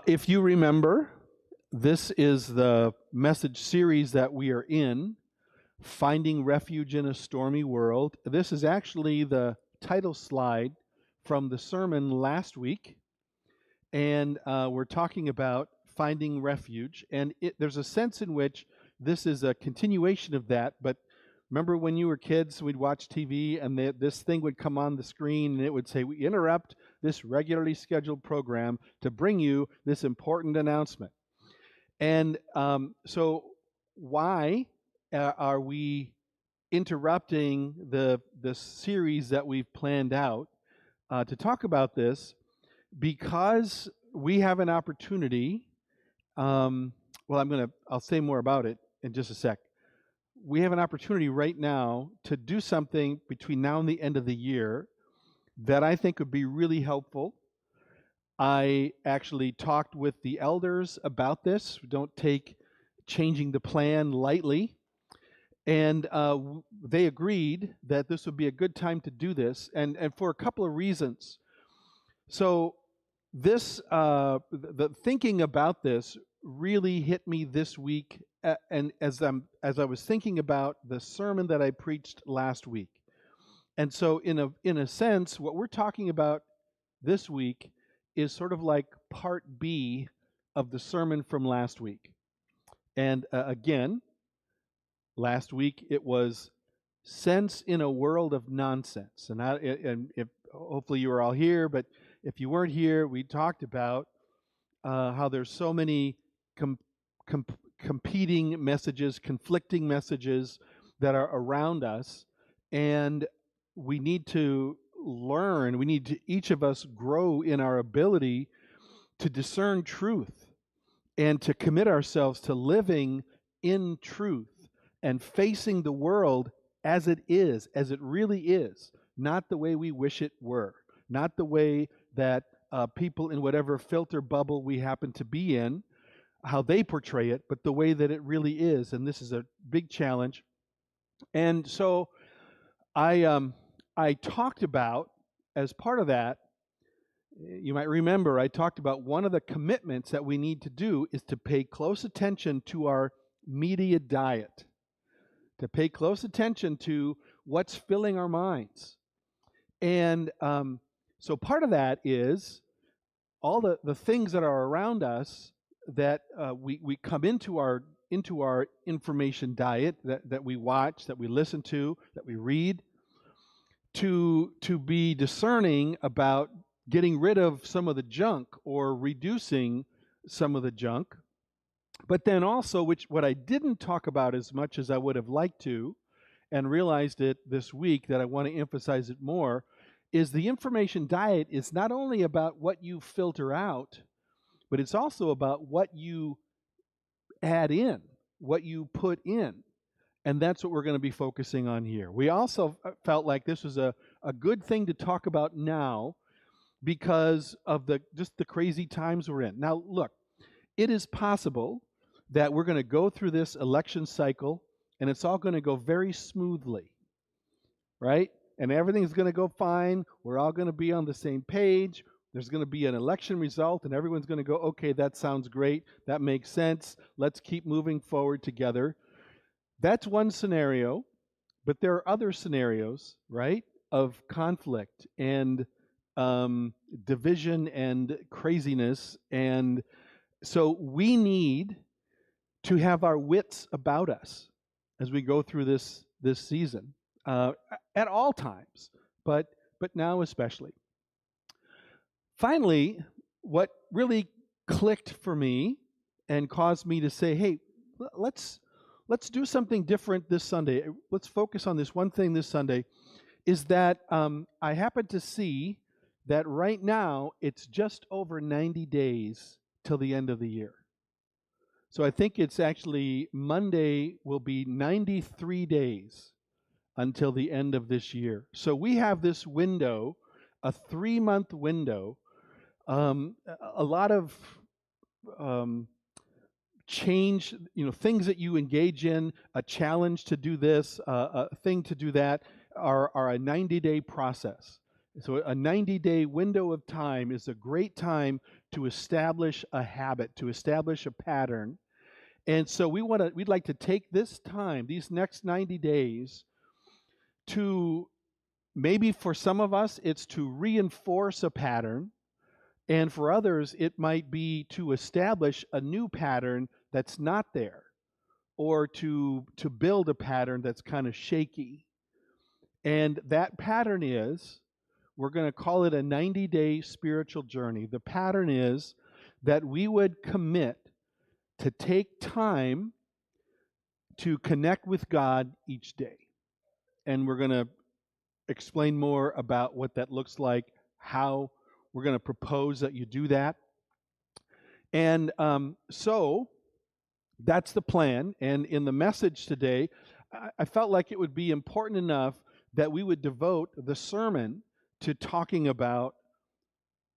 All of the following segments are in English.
If you remember, this is the message series that we are in, Finding Refuge in a Stormy World. This is actually the title slide from the sermon last week, and we're talking about finding refuge. And there's a sense in which this is a continuation of that, but remember when you were kids, we'd watch TV and this thing would come on the screen and it would say, we interrupt this regularly scheduled program to bring you this important announcement. And so why are we interrupting the series that we've planned out to talk about this? Because we have an opportunity. I'll say more about it in just a sec. We have an opportunity right now to do something between now and the end of the year that I think would be really helpful. I actually talked with the elders about this. We don't take changing the plan lightly. And they agreed that this would be a good time to do this, and for a couple of reasons. So this, the thinking about this really hit me this week, and as I was thinking about the sermon that I preached last week. And so in a sense, what we're talking about this week is sort of like part B of the sermon from last week. And again, last week it was sense in a world of nonsense. And if hopefully you were all here, but if you weren't here, we talked about how there's so many competing messages, conflicting messages that are around us, and we need to learn, we need to each of us grow in our ability to discern truth and to commit ourselves to living in truth and facing the world as it is, as it really is, not the way we wish it were, not the way that people in whatever filter bubble we happen to be in, how they portray it, but the way that it really is. And this is a big challenge. And so I talked about, as part of that, you might remember, I talked about one of the commitments that we need to do is to pay close attention to our media diet, to pay close attention to what's filling our minds. And so part of that is all the things that are around us that we come into our information diet, that we watch, that we listen to, that we read, to be discerning about getting rid of some of the junk or reducing some of the junk. But then also, what I didn't talk about as much as I would have liked to, and realized it this week that I want to emphasize it more, is the information diet is not only about what you filter out, but it's also about what you add in, what you put in. And that's what we're going to be focusing on here. We also felt like this was a good thing to talk about now because of just the crazy times we're in. Now, look, it is possible that we're going to go through this election cycle and it's all going to go very smoothly, right? And everything's going to go fine. We're all going to be on the same page. There's going to be an election result and everyone's going to go, okay, that sounds great. That makes sense. Let's keep moving forward together. That's one scenario, but there are other scenarios, right, of conflict and division and craziness. And so we need to have our wits about us as we go through this season at all times, but now especially. Finally, what really clicked for me and caused me to say, hey, let's do something different this Sunday. Let's focus on this one thing this Sunday, is that I happen to see that right now it's just over 90 days till the end of the year. So I think it's actually Monday will be 93 days until the end of this year. So we have this window, a 3-month window, a lot of change, things that you engage in, a challenge to do this, a thing to do that, are a 90-day process. So a 90-day window of time is a great time to establish a habit, to establish a pattern. And so we'd like to take this time, these next 90 days, to maybe for some of us, it's to reinforce a pattern. And for others, it might be to establish a new pattern that's not there, or to build a pattern that's kind of shaky. And that pattern is, we're going to call it a 90-day spiritual journey. The pattern is that we would commit to take time to connect with God each day. And we're going to explain more about what that looks like, how we're going to propose that you do that. And so that's the plan. And in the message today, I felt like it would be important enough that we would devote the sermon to talking about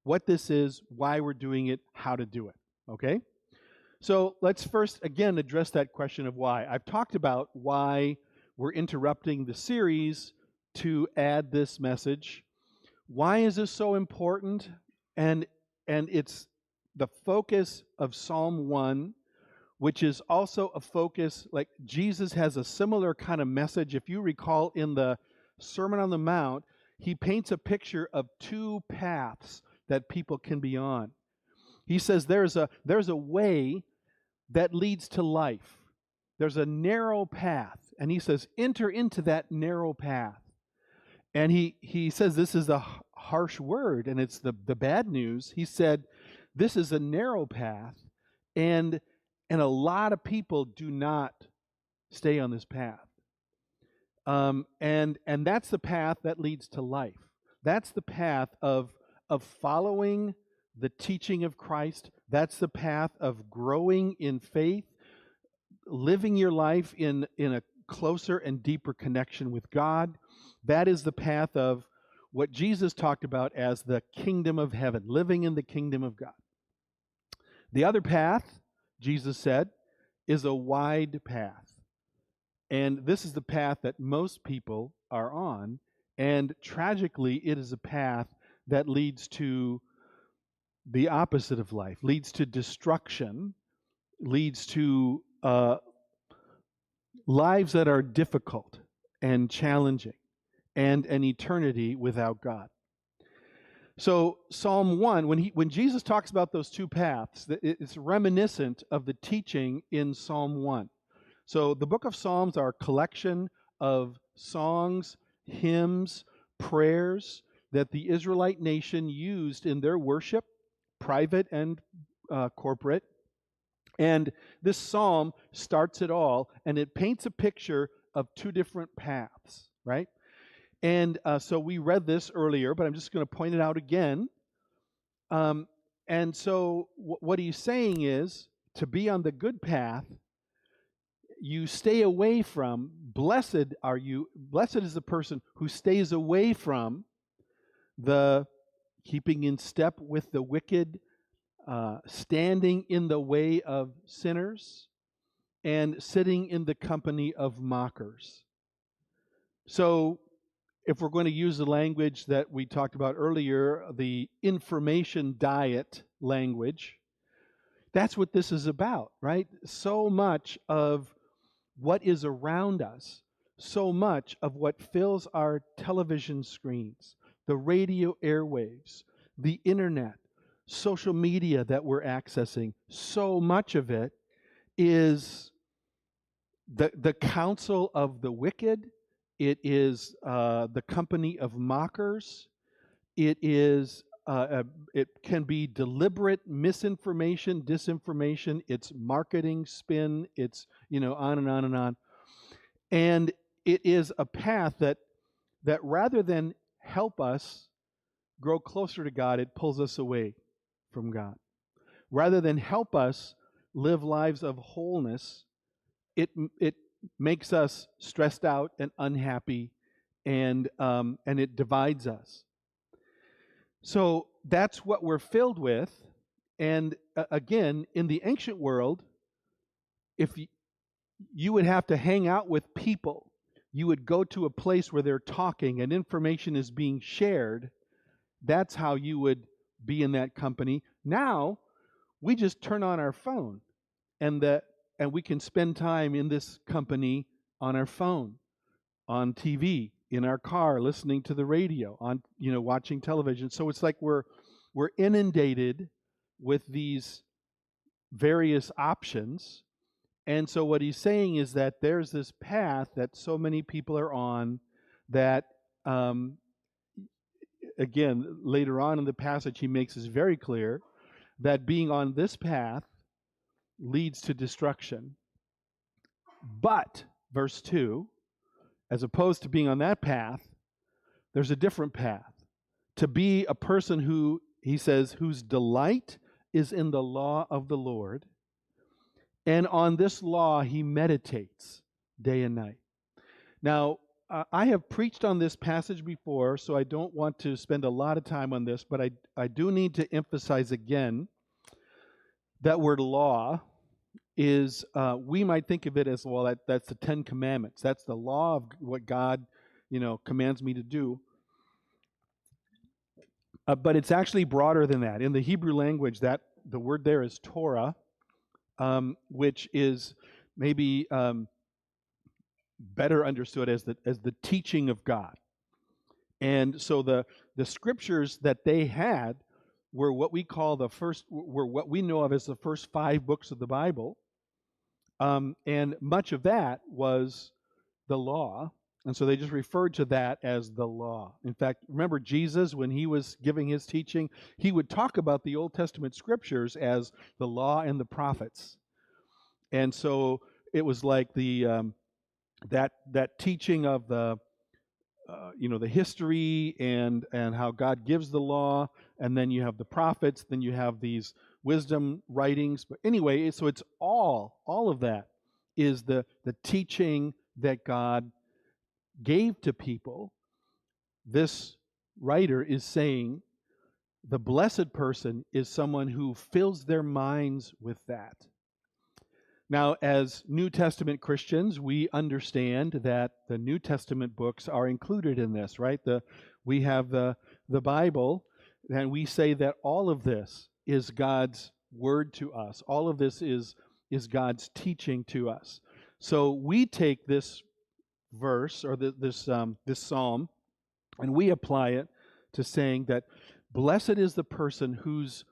what this is, why we're doing it, how to do it. Okay? So let's first, again, address that question of why. I've talked about why we're interrupting the series to add this message. Why is this so important? And it's the focus of Psalm 1, which is also a focus, like Jesus has a similar kind of message. If you recall in the Sermon on the Mount, he paints a picture of two paths that people can be on. He says there's a way that leads to life. There's a narrow path. And he says, enter into that narrow path. And he says this is a harsh word, and it's the bad news. He said, this is a narrow path, and a lot of people do not stay on this path. And that's the path that leads to life. That's the path of following the teaching of Christ. That's the path of growing in faith, living your life in a closer and deeper connection with God. That is the path of what Jesus talked about as the kingdom of heaven, living in the kingdom of God. The other path, Jesus said, is a wide path. And this is the path that most people are on. And tragically, it is a path that leads to the opposite of life, leads to destruction, leads to lives that are difficult and challenging, and an eternity without God. So Psalm 1, when Jesus talks about those two paths, it's reminiscent of the teaching in Psalm 1. So the book of Psalms are a collection of songs, hymns, prayers that the Israelite nation used in their worship, private and corporate. And this psalm starts it all, and it paints a picture of two different paths, right? And so we read this earlier, but I'm just going to point it out again. And so what he's saying is, to be on the good path, you stay away from, blessed is the person who stays away from the keeping in step with the wicked, standing in the way of sinners, and sitting in the company of mockers. So if we're going to use the language that we talked about earlier, the information diet language, that's what this is about, right? So much of what is around us, so much of what fills our television screens, the radio airwaves, the internet, social media that we're accessing, so much of it is the counsel of the wicked. It is the company of mockers. It is it can be deliberate misinformation, disinformation. It's marketing spin. It's on and on and on. And it is a path that rather than help us grow closer to God, it pulls us away from God. Rather than help us live lives of wholeness, it makes us stressed out and unhappy, and it divides us. So that's what we're filled with. And again, in the ancient world, if you would have to hang out with people, you would go to a place where they're talking and information is being shared. That's how you would be in that company. Now we just turn on our phone, and we can spend time in this company on our phone, on TV, in our car, listening to the radio, on watching television. So it's like we're inundated with these various options. And so what he's saying is that there's this path that so many people are on that, again, later on in the passage, he makes this very clear that being on this path leads to destruction. But, verse 2, as opposed to being on that path, there's a different path. To be a person who, he says, whose delight is in the law of the Lord, and on this law he meditates day and night. Now, I have preached on this passage before, so I don't want to spend a lot of time on this, but I do need to emphasize again that word law is, we might think of it as, well, that's the Ten Commandments. That's the law of what God, commands me to do. But it's actually broader than that. In the Hebrew language, that the word there is Torah, which is maybe better understood as the teaching of God. And so the scriptures that they had were what we call what we know of as the first 5 books of the Bible. And much of that was the law. And so they just referred to that as the law. In fact, remember Jesus, when he was giving his teaching, he would talk about the Old Testament scriptures as the law and the prophets. And so it was like that teaching of the history and how God gives the law, and then you have the prophets, then you have these wisdom writings. But anyway, so it's all of that is the teaching that God gave to people. This writer is saying the blessed person is someone who fills their minds with that. Now, as New Testament Christians, we understand that the New Testament books are included in this, right? We have the Bible, and we say that all of this is God's word to us. All of this is God's teaching to us. So we take this verse or this psalm, and we apply it to saying that blessed is the person whose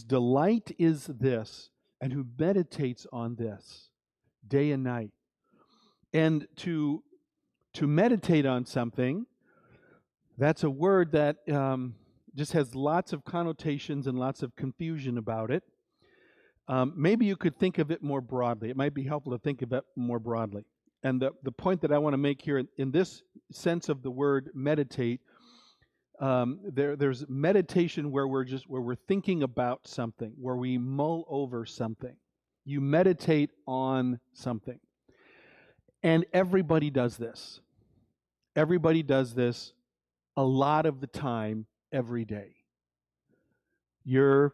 delight is this, and who meditates on this day and night. And to meditate on something, that's a word that just has lots of connotations and lots of confusion about it. Maybe you could think of it more broadly. It might be helpful to think of it more broadly. And the point that I want to make here in this sense of the word meditate, there's meditation where we're thinking about something, where we mull over something. You meditate on something. And everybody does this. Everybody does this a lot of the time, every day. You're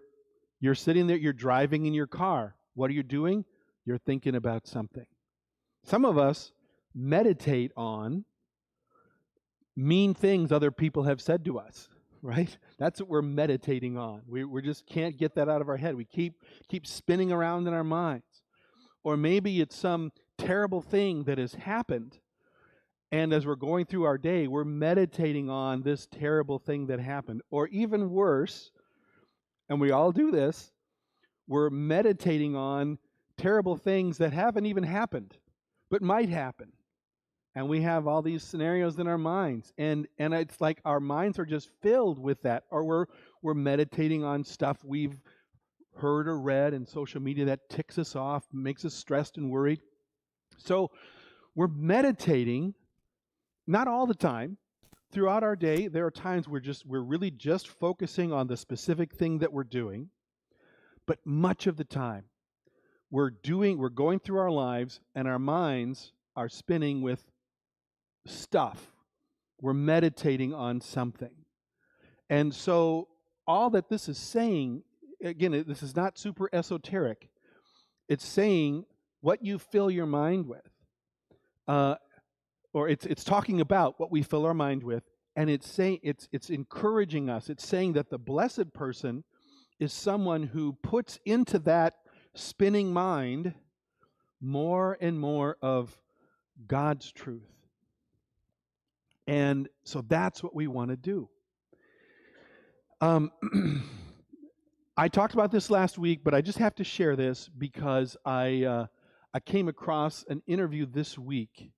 sitting there, you're driving in your car. What are you doing? You're thinking about something. Some of us meditate on mean things other people have said to us, right? That's what we're meditating on. We just can't get that out of our head. We keep spinning around in our minds. Or maybe it's some terrible thing that has happened, and as we're going through our day, we're meditating on this terrible thing that happened. Or even worse, and we all do this, we're meditating on terrible things that haven't even happened, but might happen. And we have all these scenarios in our minds. And it's like our minds are just filled with that. Or we're meditating on stuff we've heard or read in social media that ticks us off, makes us stressed and worried. So we're meditating, not all the time. Throughout our day, there are times we're really just focusing on the specific thing that we're doing. But much of the time, we're going through our lives, and our minds are spinning with stuff. We're meditating on something. And so all that this is saying, again, this is not super esoteric. It's saying what you fill your mind with. Or it's talking about what we fill our mind with, and it's saying it's encouraging us. It's saying that the blessed person is someone who puts into that spinning mind more and more of God's truth. And so that's what we want to do. I talked about this last week, but I just have to share this because I came across an interview this week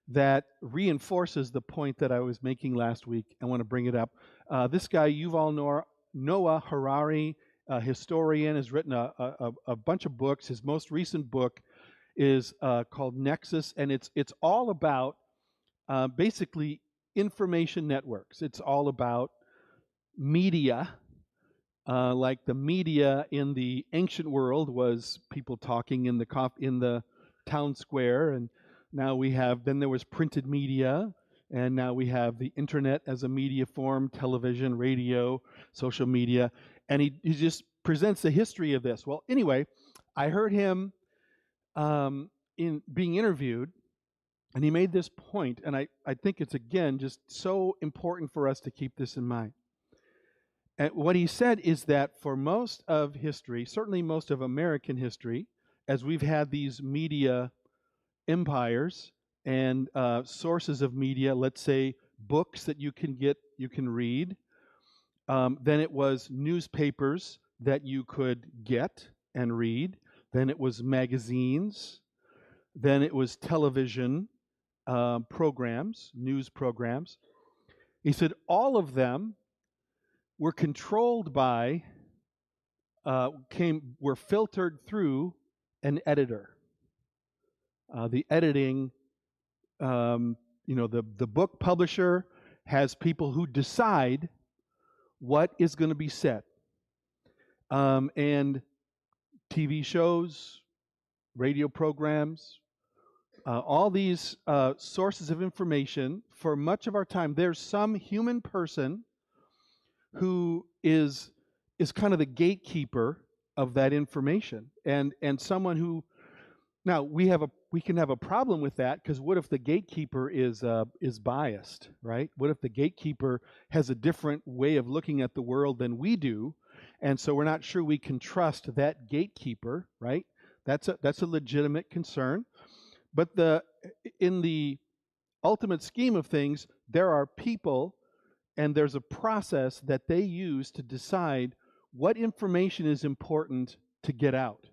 that reinforces the point that I was making last week. I want to bring it up. This guy, Yuval Noah Harari, a historian, has written a bunch of books. His most recent book is called Nexus, and it's all about basically information networks. It's all about media. Like the media in the ancient world was people talking in the town square, and now then there was printed media, and now we have the internet as a media form, television, radio, social media, and he just presents the history of this. Well, anyway, I heard him in being interviewed, and he made this point, and I think it's, again, just so important for us to keep this in mind. And what he said is that for most of history, certainly most of American history, as we've had these media empires and sources of media, let's say books that you can read, then it was newspapers that you could get and read, then it was magazines, then it was television programs, news programs. He said all of them were controlled by, were filtered through an editor. The editing, the book publisher has people who decide what is going to be said. And TV shows, radio programs, all these sources of information, for much of our time, there's some human person who is kind of the gatekeeper of that information, and someone who, now we can have a problem with that, because what if the gatekeeper is biased, right? What if the gatekeeper has a different way of looking at the world than we do, and so we're not sure we can trust that gatekeeper, right? That's a legitimate concern. But in the ultimate scheme of things, there are people, and there's a process that they use to decide what information is important to get out.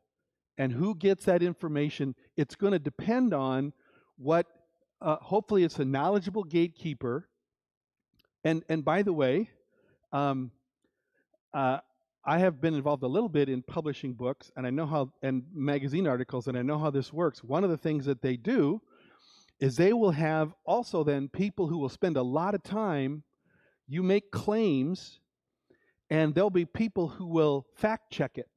And who gets that information, it's going to depend on what, hopefully it's a knowledgeable gatekeeper. And by the way, I have been involved a little bit in publishing books, and I know how, and magazine articles, and I know how this works. One of the things that they do is they will have also then people who will spend a lot of time. You make claims, and there'll be people who will fact check it.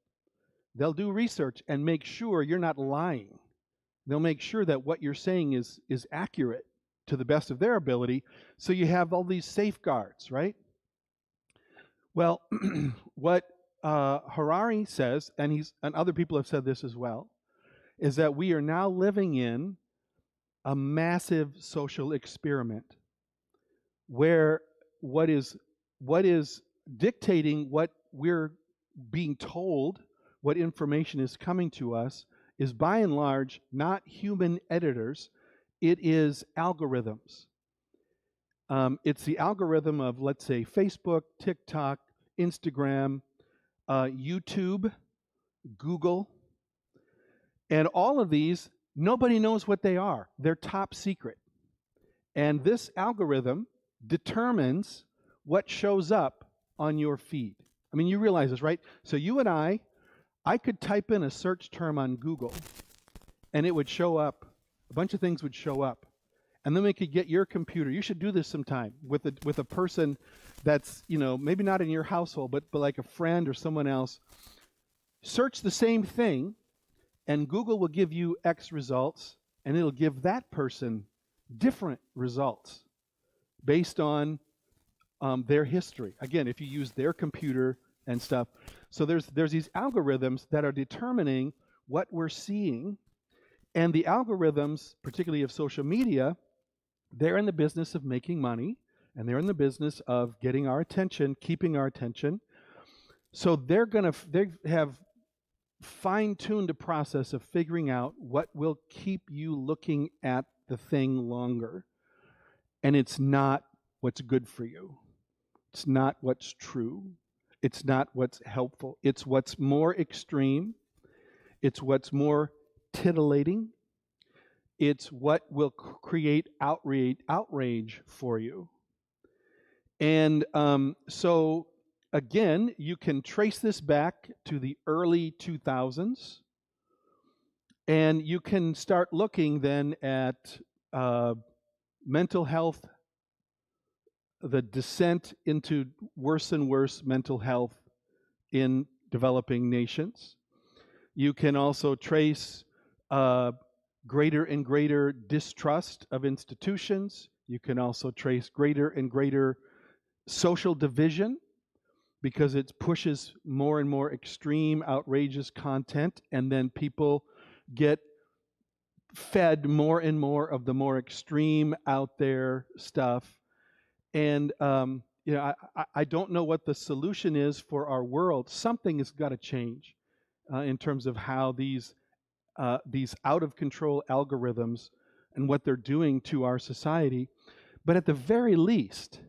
They'll do research and make sure you're not lying. They'll make sure that what you're saying is accurate to the best of their ability. So you have all these safeguards, right? Well, what Harari says, and other people have said this as well, is that we are now living in a massive social experiment where what is dictating what we're being told, what information is coming to us, is by and large not human editors. It is algorithms. It's the algorithm of, let's say, Facebook, TikTok, Instagram, YouTube, Google, and all of these, nobody knows what they are. They're top secret. And this algorithm determines what shows up on your feed. I mean, you realize this, right? So you and I could type in a search term on Google, and it would show up. A bunch of things would show up. And then we could get your computer. You should do this sometime with a person that's, maybe not in your household, but like a friend or someone else. Search the same thing, and Google will give you X results, and it'll give that person different results based on their history. Again, if you use their computer and stuff. So there's these algorithms that are determining what we're seeing. And the algorithms, particularly of social media, they're in the business of making money, and they're in the business of getting our attention, keeping our attention. So they have fine-tuned a process of figuring out what will keep you looking at the thing longer. And it's not what's good for you. It's not what's true. It's not what's helpful. It's what's more extreme. It's what's more titillating. It's what will create outrage for you. And so, again, you can trace this back to the early 2000s, and you can start looking then at mental health, the descent into worse and worse mental health in developing nations. You can also trace greater and greater distrust of institutions. You can also trace greater and greater social division because it pushes more and more extreme, outrageous content, and then people get fed more and more of the more extreme, out there stuff. And I don't know what the solution is for our world. Something has got to change in terms of how these out of control algorithms and what they're doing to our society. But at the very least,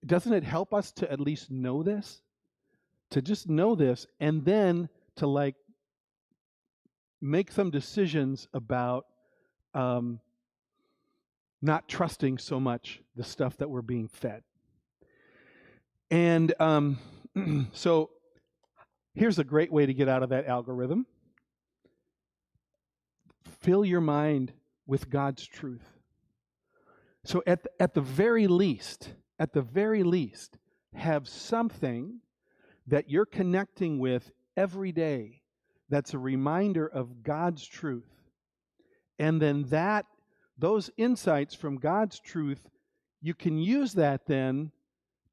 doesn't it help us to at least know this? To just know this, and then to like make some decisions about not trusting so much the stuff that we're being fed. And so here's a great way to get out of that algorithm. Fill your mind with God's truth. So at the very least, have something that you're connecting with every day that's a reminder of God's truth. And then those insights from God's truth, you can use that then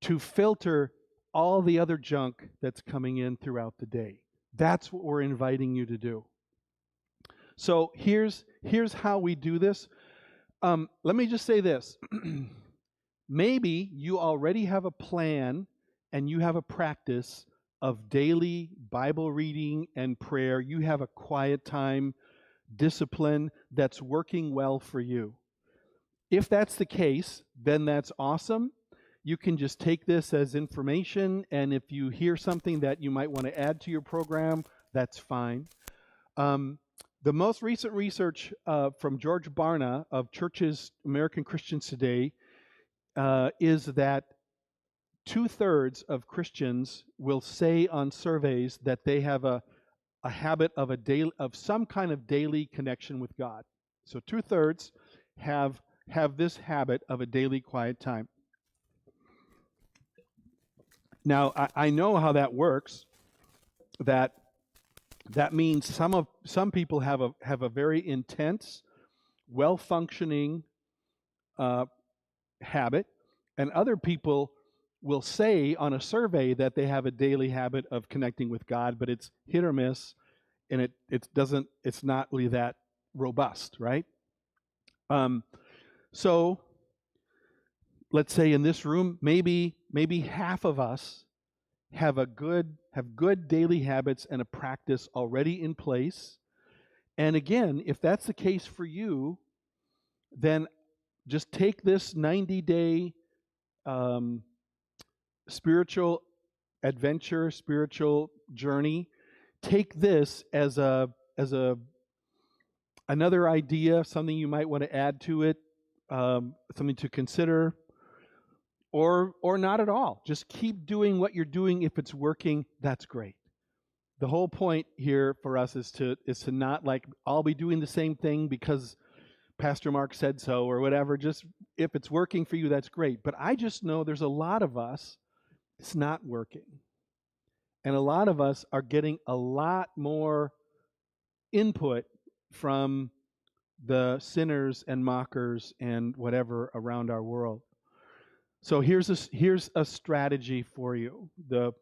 to filter all the other junk that's coming in throughout the day. That's what we're inviting you to do. So here's how we do this. Let me just say this. Maybe you already have a plan and you have a practice of daily Bible reading and prayer. You have a quiet time discipline that's working well for you. If that's the case, then that's awesome. You can just take this as information, and if you hear something that you might want to add to your program, that's fine. The most recent research from George Barna of Churches, American Christians Today, is that 2/3 of Christians will say on surveys that they have a habit of some kind of daily connection with God. So 2/3 have this habit of a daily quiet time. Now I know how that works. That means some people have a very intense, well-functioning habit, and other people will say on a survey that they have a daily habit of connecting with God, but it's hit or miss, and it's not really that robust, right? So let's say in this room, maybe half of us have good daily habits and a practice already in place. And again, if that's the case for you, then just take this 90-day spiritual adventure, spiritual journey. Take this as another idea, something you might want to add to it, something to consider, or not at all. Just keep doing what you're doing. If it's working, that's great. The whole point here for us is to not like I'll be doing the same thing because Pastor Mark said so or whatever. Just if it's working for you, that's great. But I just know there's a lot of us it's not working. And a lot of us are getting a lot more input from the sinners and mockers and whatever around our world. So here's a strategy for you, the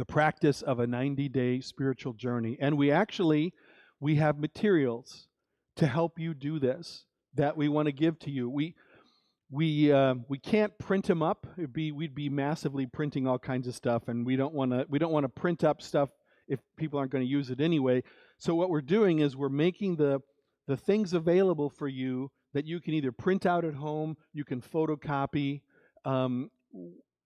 practice of a 90-day spiritual journey. And we have materials to help you do this that we want to give to you. We can't print them up. We'd be massively printing all kinds of stuff, and we don't want to print up stuff if people aren't going to use it anyway. So what we're doing is we're making the things available for you that you can either print out at home, you can photocopy. Um,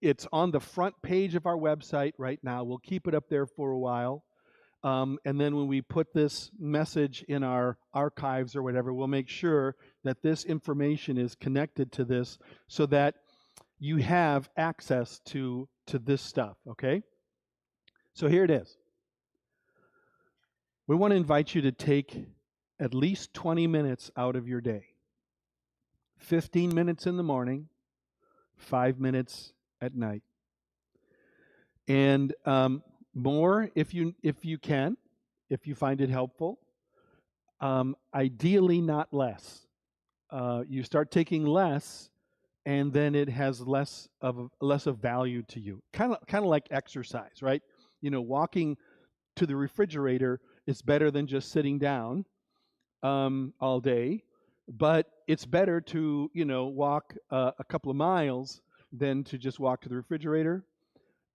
it's on the front page of our website right now. We'll keep it up there for a while. And then when we put this message in our archives or whatever, we'll make sure that this information is connected to this so that you have access to this stuff, okay? So here it is. We want to invite you to take at least 20 minutes out of your day. 15 minutes in the morning, 5 minutes at night. And more if you can, if you find it helpful. Ideally, not less. You start taking less, and then it has less of value to you. Kind of like exercise, right? You know, walking to the refrigerator is better than just sitting down all day, but it's better to walk a couple of miles than to just walk to the refrigerator.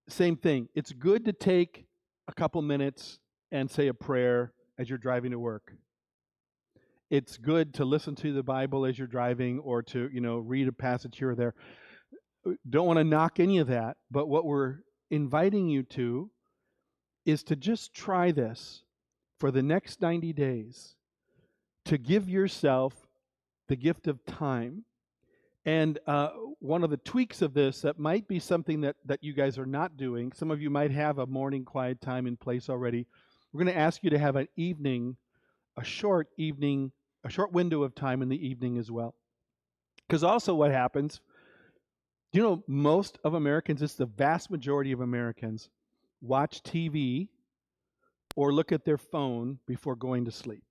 Same thing. It's good to take a couple minutes and say a prayer as you're driving to work. It's good to listen to the Bible as you're driving, or to, read a passage here or there. Don't want to knock any of that, but what we're inviting you to is to just try this for the next 90 days, to give yourself the gift of time. And one of the tweaks of this that might be something that you guys are not doing, some of you might have a morning quiet time in place already. We're going to ask you to have an evening, a short window of time in the evening as well. Because also what happens, most of Americans, it's the vast majority of Americans, watch TV or look at their phone before going to sleep.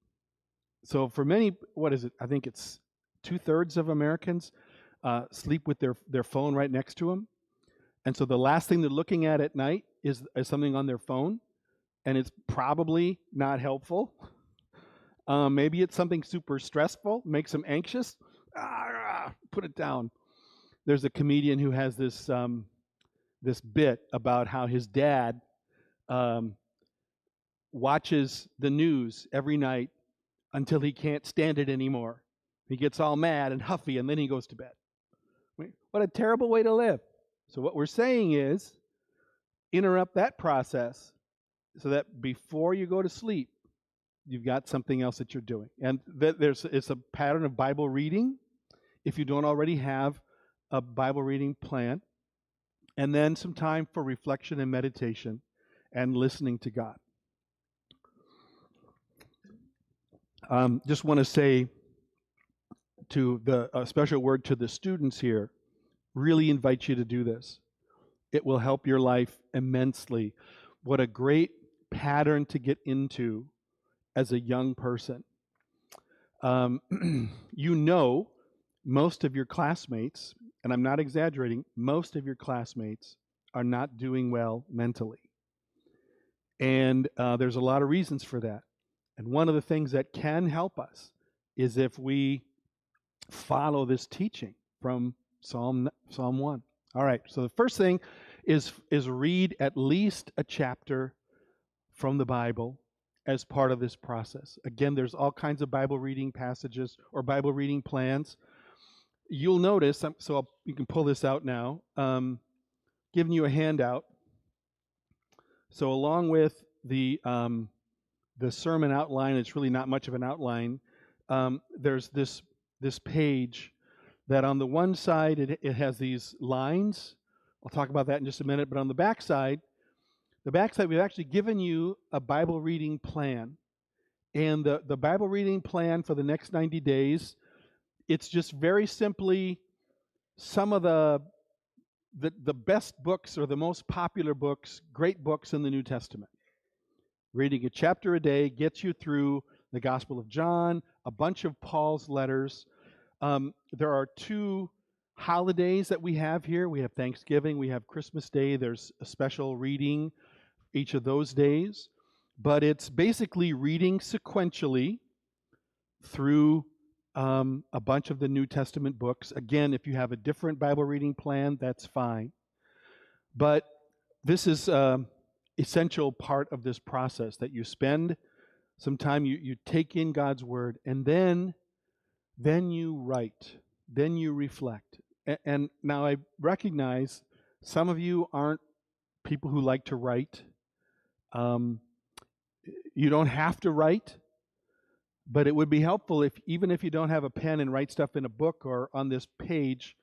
So for many, what is it? I think it's 2/3 of Americans sleep with their phone right next to them. And so the last thing they're looking at night is something on their phone, and it's probably not helpful. Maybe it's something super stressful, makes them anxious. Put it down. There's a comedian who has this bit about how his dad watches the news every night until he can't stand it anymore. He gets all mad and huffy, and then he goes to bed. What a terrible way to live. So what we're saying is, interrupt that process so that before you go to sleep, you've got something else that you're doing. And it's a pattern of Bible reading, if you don't already have a Bible reading plan. And then some time for reflection and meditation and listening to God. Just want to say a special word to the students here. Really invite you to do this. It will help your life immensely. What a great pattern to get into as a young person. Most of your classmates, and I'm not exaggerating, most of your classmates are not doing well mentally. And there's a lot of reasons for that. And one of the things that can help us is if we follow this teaching from Psalm 1. All right, so the first thing is read at least a chapter from the Bible as part of this process. Again, there's all kinds of Bible reading passages or Bible reading plans. You'll notice, you can pull this out now, giving you a handout. So along with the sermon outline, it's really not much of an outline. There's this page that on the one side, it has these lines. I'll talk about that in just a minute. But on the back side, we've actually given you a Bible reading plan. And the Bible reading plan for the next 90 days, it's just very simply some of the best books or the most popular books, great books in the New Testament. Reading a chapter a day gets you through the Gospel of John, a bunch of Paul's letters. There are 2 holidays that we have here. We have Thanksgiving, we have Christmas Day. There's a special reading each of those days. But it's basically reading sequentially through a bunch of the New Testament books. Again, if you have a different Bible reading plan, that's fine. But this is essential part of this process, that you spend some time, you take in God's word, and then you write, then you reflect. And now I recognize some of you aren't people who like to write. You don't have to write, but it would be helpful if, even if you don't have a pen and write stuff in a book or on this page,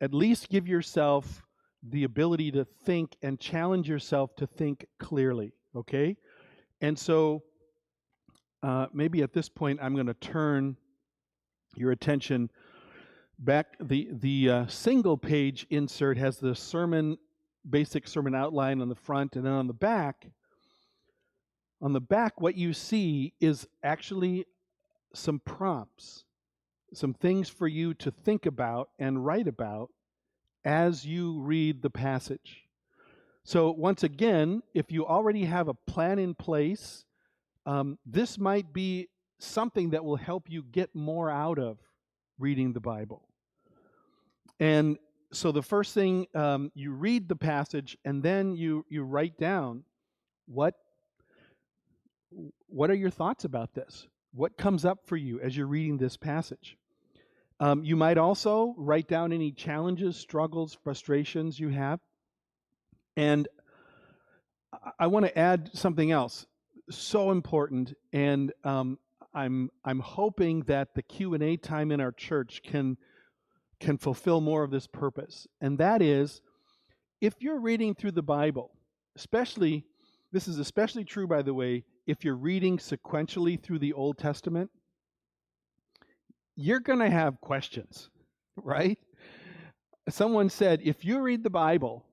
at least give yourself the ability to think and challenge yourself to think clearly, okay? And so maybe at this point I'm going to turn your attention back. The single page insert has the basic sermon outline on the front, and then on the back, what you see is actually some prompts, some things for you to think about and write about as you read the passage. So once again, if you already have a plan in place, this might be something that will help you get more out of reading the Bible. And so the first thing, you read the passage, and then you write down what are your thoughts about this? What comes up for you as you're reading this passage? You might also write down any challenges, struggles, frustrations you have. And I want to add something else, so important, and I'm hoping that the Q&A time in our church can fulfill more of this purpose. And that is, if you're reading through the Bible, this is especially true, by the way, if you're reading sequentially through the Old Testament, you're going to have questions, right? Someone said, if you read the Bible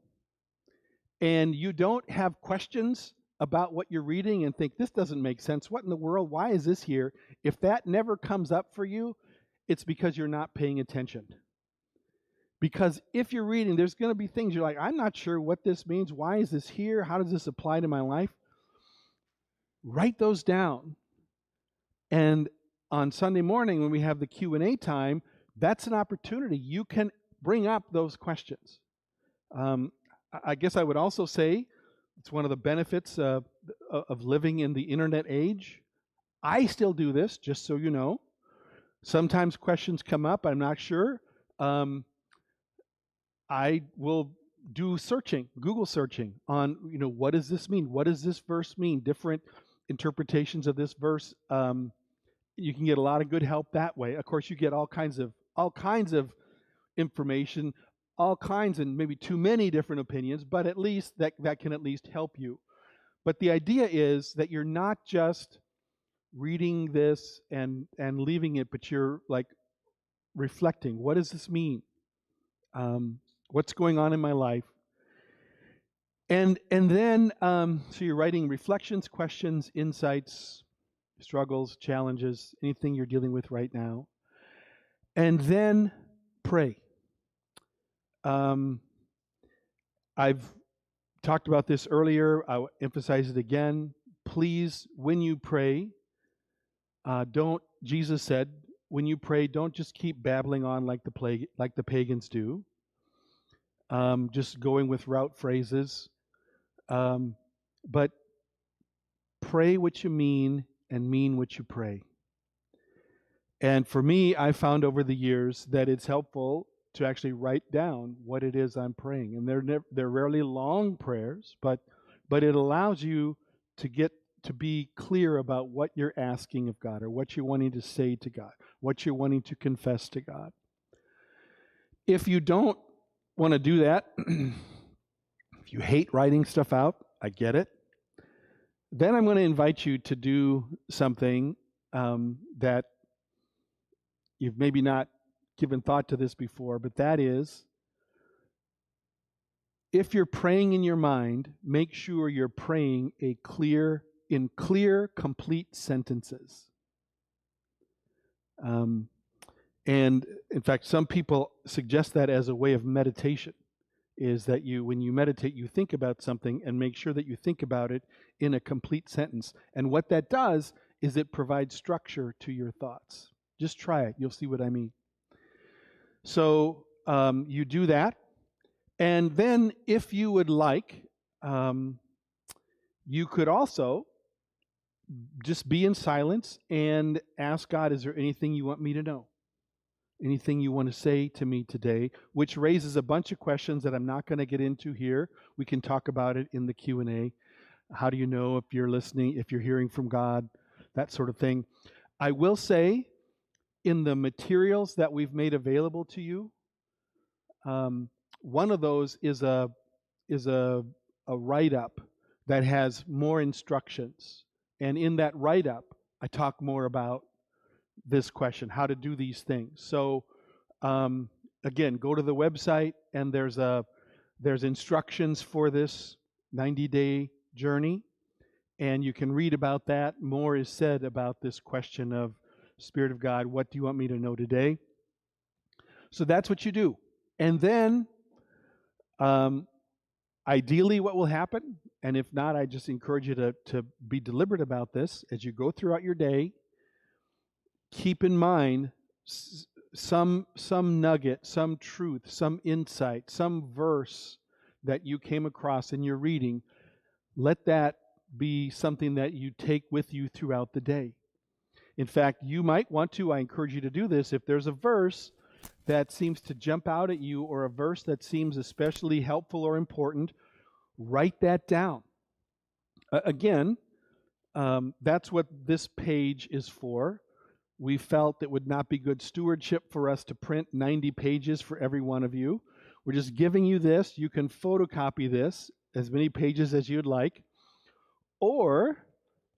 and you don't have questions about what you're reading and think, this doesn't make sense, what in the world, why is this here? If that never comes up for you, it's because you're not paying attention. Because if you're reading, there's going to be things you're like, I'm not sure what this means. Why is this here? How does this apply to my life? Write those down. And on Sunday morning, when we have the Q&A time, that's an opportunity. You can bring up those questions. I guess I would also say it's one of the benefits of living in the internet age. I still do this, just so you know. Sometimes questions come up, I'm not sure. I will do searching, Google searching on, what does this mean? What does this verse mean? Different interpretations of this verse. You can get a lot of good help that way. Of course, you get all kinds of information, all kinds, and maybe too many different opinions, but at least that can at least help you. But the idea is that you're not just reading this and leaving it, but you're like reflecting. What does this mean? What's going on in my life? And then, so you're writing reflections, questions, insights, struggles, challenges, anything you're dealing with right now. And then pray. I've talked about this earlier. I'll emphasize it again. Please, when you pray, Jesus said, when you pray, don't just keep babbling on like the pagans do, just going with rote phrases, but pray what you mean and mean what you pray. And for me, I found over the years that it's helpful to actually write down what it is I'm praying. And they're rarely long prayers, but it allows you to be clear about what you're asking of God, or what you're wanting to say to God, what you're wanting to confess to God. If you don't want to do that, if you hate writing stuff out, I get it. Then I'm going to invite you to do something that you've maybe not given thought to this before, but that is, if you're praying in your mind, make sure you're praying in clear, complete sentences. And in fact, some people suggest that as a way of meditation, is that when you meditate, you think about something and make sure that you think about it in a complete sentence. And what that does is it provides structure to your thoughts. Just try it. You'll see what I mean. So you do that. And then if you would like, you could also just be in silence and ask God, is there anything you want me to know? Anything you want to say to me today? Which raises a bunch of questions that I'm not going to get into here. We can talk about it in the Q&A. How do you know if you're listening, if you're hearing from God, that sort of thing. I will say, in the materials that we've made available to you, one of those is a write-up that has more instructions. And in that write-up, I talk more about this question, how to do these things. So again, go to the website, and there's instructions for this 90-day journey, and you can read about that. More is said about this question of, Spirit of God, what do you want me to know today? So that's what you do. And then ideally what will happen, and if not, I just encourage you to be deliberate about this as you go throughout your day. Keep in mind some nugget, some truth, some insight, some verse that you came across in your reading. Let that be something that you take with you throughout the day. In fact, you might want to, I encourage you to do this, if there's a verse that seems to jump out at you, or a verse that seems especially helpful or important, write that down. Again, that's what this page is for. We felt it would not be good stewardship for us to print 90 pages for every one of you. We're just giving you this. You can photocopy this, as many pages as you'd like. Or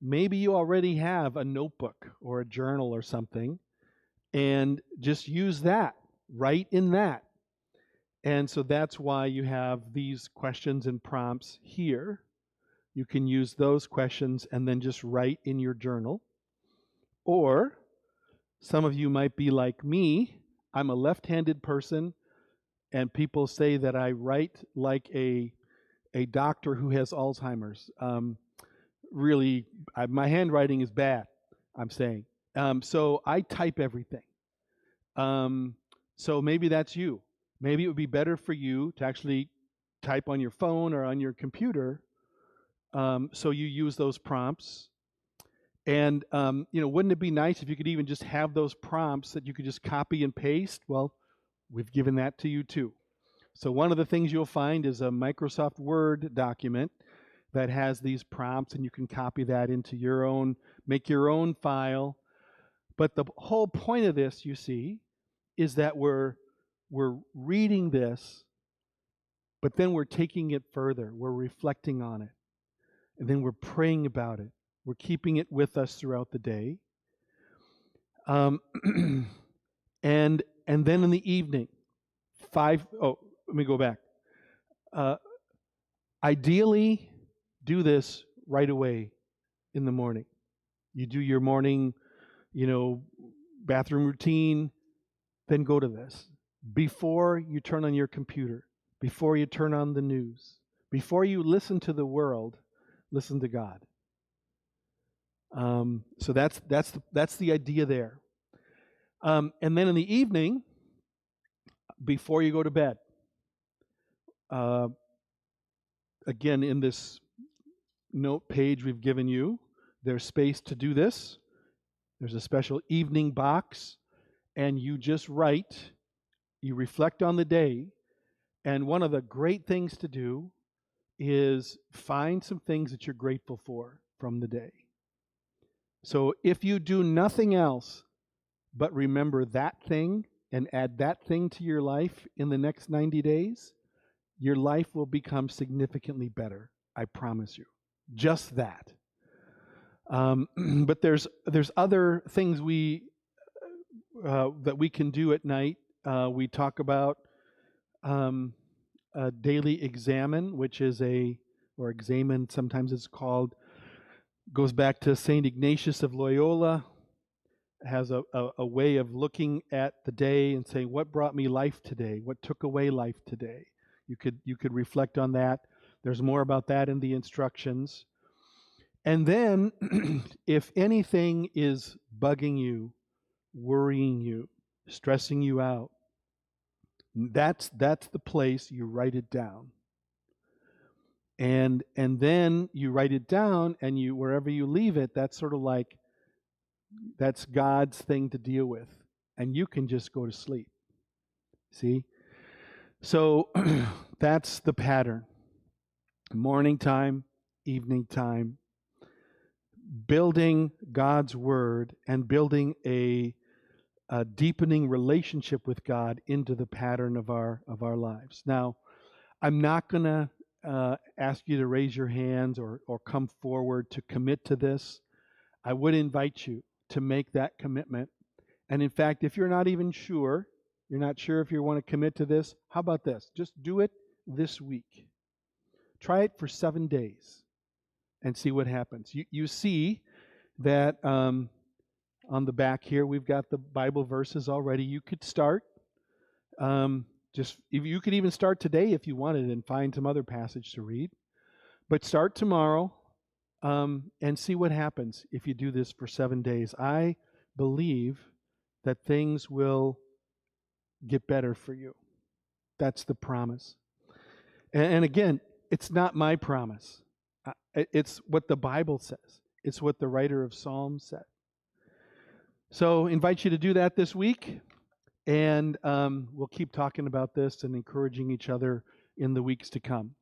maybe you already have a notebook or a journal or something, and just use that. Write in that. And so that's why you have these questions and prompts here. You can use those questions and then just write in your journal. Or some of you might be like me. I'm a left-handed person, and people say that I write like a doctor who has Alzheimer's. Really, my handwriting is bad, I'm saying. So I type everything. So maybe that's you. Maybe it would be better for you to actually type on your phone or on your computer. So you use those prompts. And, wouldn't it be nice if you could even just have those prompts that you could just copy and paste? Well, we've given that to you too. So one of the things you'll find is a Microsoft Word document that has these prompts, and you can copy that into your own, make your own file. But the whole point of this, you see, is that we're reading this, but then we're taking it further. We're reflecting on it. And then we're praying about it. We're keeping it with us throughout the day. And then in the evening, let me go back. Ideally, do this right away in the morning. You do your morning, bathroom routine, then go to this. Before you turn on your computer, before you turn on the news, before you listen to the world, listen to God. So that's the idea there. And then in the evening, before you go to bed, again, in this note page we've given you, there's space to do this. There's a special evening box, and you just write, you reflect on the day, and one of the great things to do is find some things that you're grateful for from the day. So if you do nothing else but remember that thing and add that thing to your life in the next 90 days, your life will become significantly better. I promise you. Just that. But there's other things that we can do at night. We talk about a daily examine, which is or examine, sometimes it's called, goes back to St. Ignatius of Loyola, has a way of looking at the day and saying, what brought me life today? What took away life today? You could reflect on that. There's more about that in the instructions. And then, if anything is bugging you worrying you, stressing you out, that's the place you write it down. And then you write it down, and you, wherever you leave it, that's sort of like, that's God's thing to deal with, and you can just go to sleep. See? So that's the pattern. Morning time, evening time, building God's word and building a deepening relationship with God into the pattern of our lives. Now, I'm not going to ask you to raise your hands or come forward to commit to this. I would invite you to make that commitment. And in fact, if you're not even sure, you're not sure if you want to commit to this, how about this? Just do it this week. Try it for 7 days and see what happens. You see that on the back here, we've got the Bible verses already. You could start. Just if you could even start today if you wanted and find some other passage to read. But start tomorrow and see what happens if you do this for 7 days. I believe that things will get better for you. That's the promise. And again, it's not my promise. It's what the Bible says. It's what the writer of Psalms said. So I invite you to do that this week. And we'll keep talking about this and encouraging each other in the weeks to come.